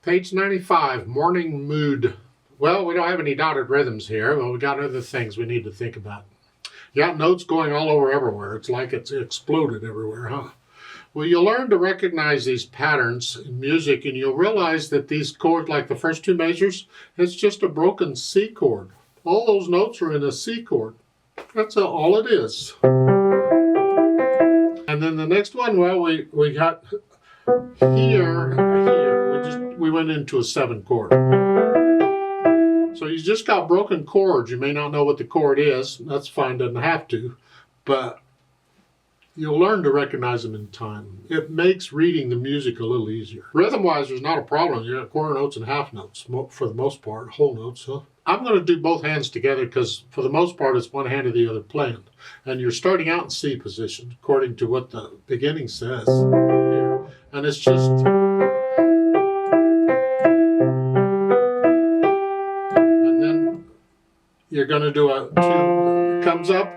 Page 95, morning mood. Well, we don't have any dotted rhythms here, but we got other things we need to think about. You got notes going all over everywhere. It's like it's exploded everywhere, huh? Well, you'll learn to recognize these patterns in music, and you'll realize that these chords, like the first two measures, it's just a broken C chord. All those notes are in a C chord. That's all it is. And then the next one, well, we got here. We went into a 7 chord. So you just got broken chords. You may not know what the chord is. That's fine, doesn't have to. But you'll learn to recognize them in time. It makes reading the music a little easier. Rhythm-wise, there's not a problem. You got quarter notes and half notes, for the most part, whole notes. Huh? I'm going to do both hands together because, for the most part, it's one hand or the other playing. And you're starting out in C position, according to what the beginning says here. And it's just... And then you're going to do a 2 comes up.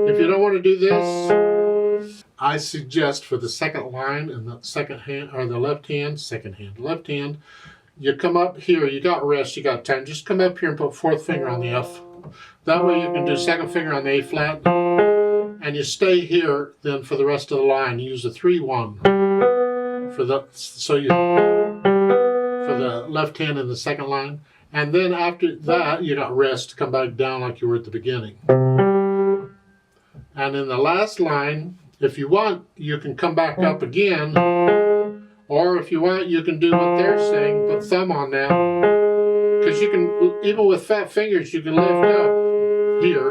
If you don't want to do this, I suggest for the second line and the second hand, or the left hand, you come up here, you got rest, you got time. Just come up here and put 4th finger on the F. That way you can do 2nd finger on the A flat. And you stay here then for the rest of the line. You use a 3-1 for the left hand in the second line. And then after that, you got rest to come back down like you were at the beginning. And in the last line, if you want, you can come back up again. Or if you want, you can do what they're saying, put thumb on that. Because you can, even with fat fingers, you can lift up here.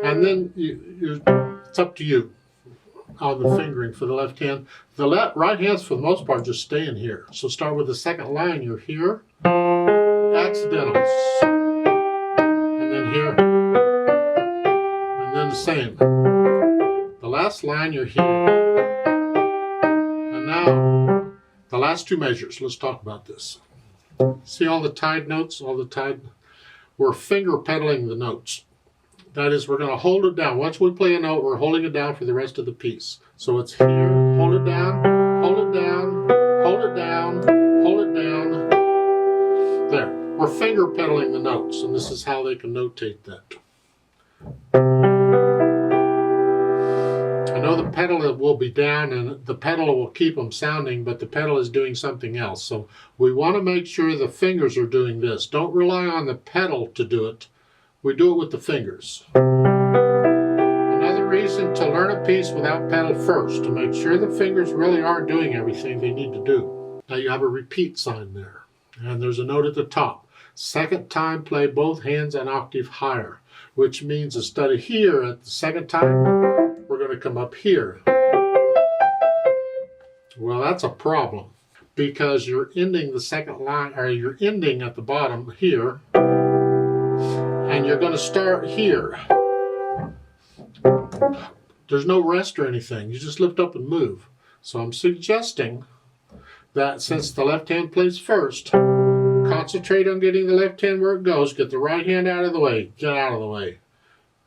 And then it's up to you on the fingering for the left hand. The right hand's, for the most part, just staying here. So start with the second line. You're here. Accidentals. And then here. And then the same. The last line, you're here. And now, the last 2 measures. Let's talk about this. See all the tied notes? We're finger pedaling the notes. That is, we're going to hold it down. Once we play a note, we're holding it down for the rest of the piece. So it's here, hold it down, hold it down, hold it down, hold it down. There. We're finger pedaling the notes, and this is how they can notate that. I know the pedal will be down and the pedal will keep them sounding, but the pedal is doing something else. So we want to make sure the fingers are doing this. Don't rely on the pedal to do it. We do it with the fingers. Another reason to learn a piece without pedal first, to make sure the fingers really are doing everything they need to do. Now you have a repeat sign there, and there's a note at the top. Second time, play both hands an octave higher, which means instead of here at the second time, we're going to come up here. Well, that's a problem because you're ending the second line, or you're ending at the bottom here, and you're going to start here. There's no rest or anything. You just lift up and move. So I'm suggesting that since the left hand plays first, concentrate on getting the left hand where it goes. Get the right hand out of the way. Get out of the way.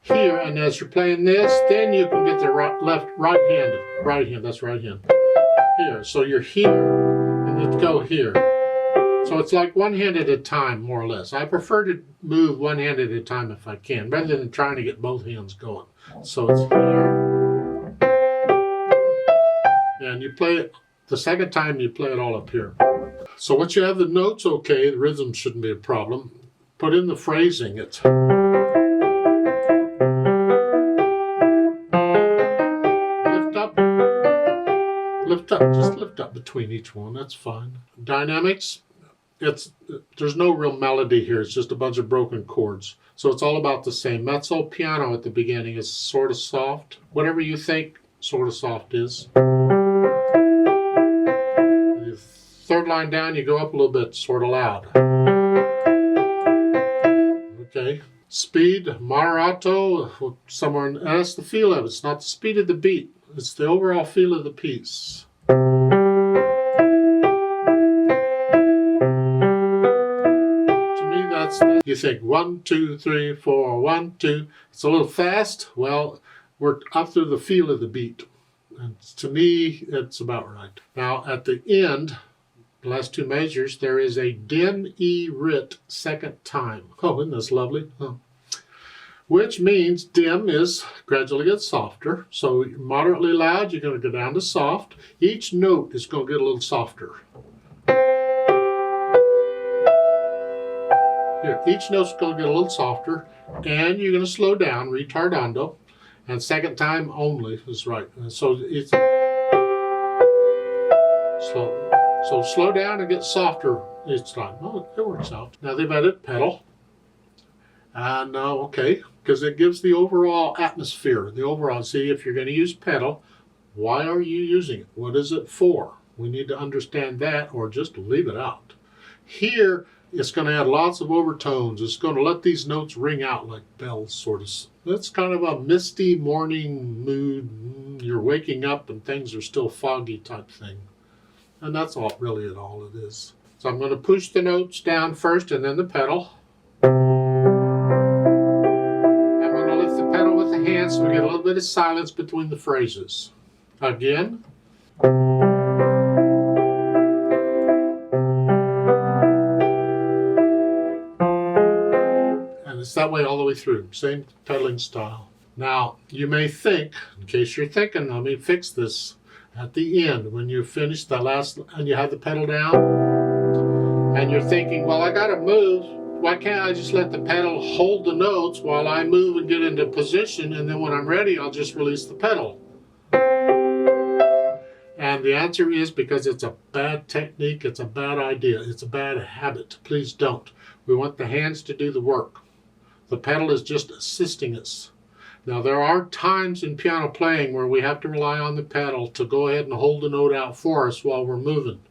Here, and as you're playing this, then you can get the right hand, that's right hand, here. So you're here, and then go here. So it's like one hand at a time, more or less. I prefer to move one hand at a time if I can, rather than trying to get both hands going. So it's here, and you play it, the second time you play it all up here. So once you have the notes okay, the rhythm shouldn't be a problem. Put in the phrasing. It's... Just lift up between each one, that's fine. Dynamics, there's no real melody here, it's just a bunch of broken chords. So it's all about the same. Mezzo piano at the beginning is sort of soft, whatever you think sort of soft is. The third line down, you go up a little bit, sort of loud. Okay. Speed, moderato, somewhere, and that's the feel of it. It's not the speed of the beat. It's the overall feel of the piece. To me, that's you think 1, 2, 3, 4, 1, 2. It's a little fast. Well, we're up through the feel of the beat. And to me, it's about right. Now, at the end, the last two measures, there is a dim E writ second time. Oh, isn't this lovely? Huh. Which means dim is gradually gets softer. So moderately loud, you're going to go down to soft. Each note is going to get a little softer. Here, each note's going to get a little softer, and you're going to slow down, retardando, and second time only is right. And so it's slow. So slow down and get softer each time. Oh, it works out. Now they've added pedal. And okay, because it gives the overall atmosphere, the overall, see, if you're going to use pedal, why are you using it? What is it for? We need to understand that, or just leave it out. Here, it's going to add lots of overtones. It's going to let these notes ring out like bells, sort of. It's kind of a misty morning mood. You're waking up and things are still foggy type thing. And that's all really all it is. So I'm going to push the notes down first and then the pedal. So we get a little bit of silence between the phrases. Again. And it's that way all the way through. Same pedaling style. Now, you may think, in case you're thinking, let me fix this. At the end, when you finish the last, and you have the pedal down, and you're thinking, well, I got to move. Why can't I just let the pedal hold the notes while I move and get into position, and then when I'm ready, I'll just release the pedal? And the answer is because it's a bad technique, it's a bad idea, it's a bad habit. Please don't. We want the hands to do the work. The pedal is just assisting us. Now, there are times in piano playing where we have to rely on the pedal to go ahead and hold the note out for us while we're moving.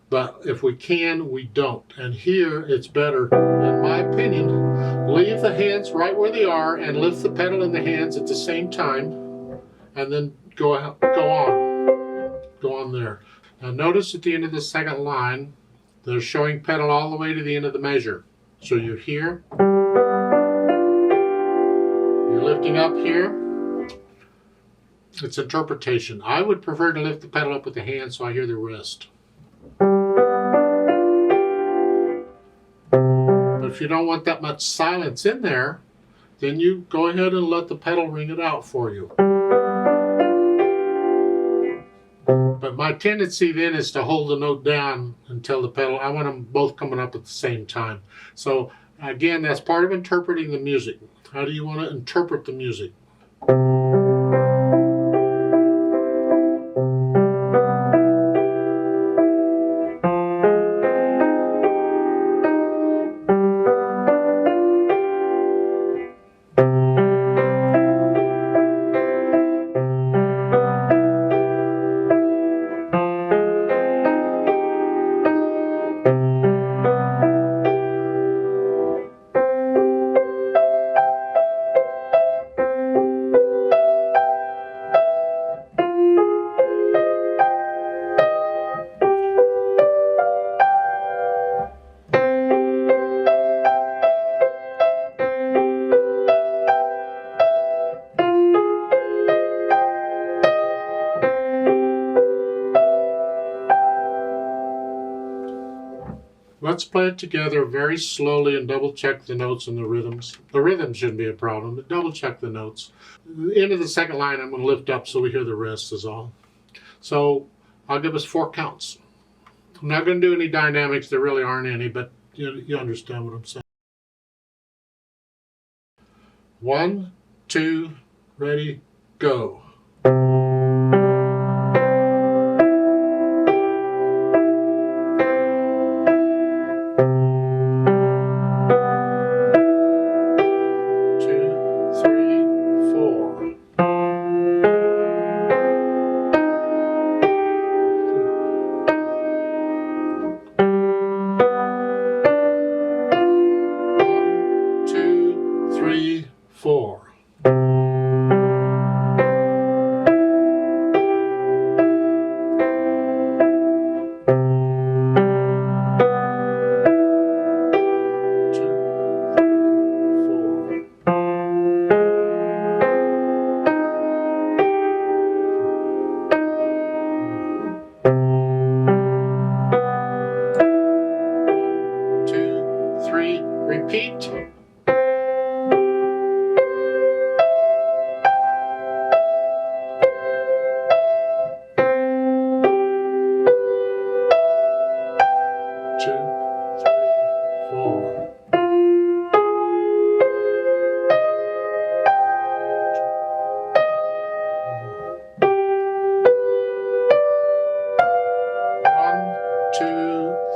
But if we can, we don't. And here, it's better, in my opinion, leave the hands right where they are and lift the pedal in the hands at the same time, and then go on there. Now notice at the end of the second line, they're showing pedal all the way to the end of the measure. So you're here, you're lifting up here. It's interpretation. I would prefer to lift the pedal up with the hand so I hear the wrist. If you don't want that much silence in there, then you go ahead and let the pedal ring it out for you. But my tendency then is to hold the note down until the pedal, I want them both coming up at the same time. So again, that's part of interpreting the music. How do you want to interpret the music? Let's play it together very slowly and double check the notes and the rhythms. The rhythm shouldn't be a problem, but double check the notes. The end of the second line, I'm going to lift up so we hear the rest is all. So I'll give us 4 counts. I'm not going to do any dynamics. There really aren't any, but you understand what I'm saying. 1, 2, ready, go.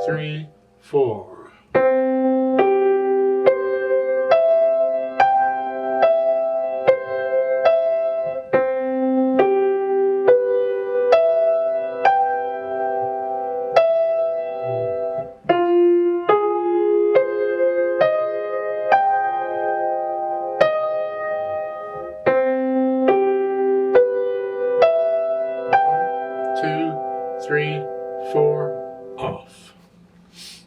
3, 4. Two, 3, 4, off.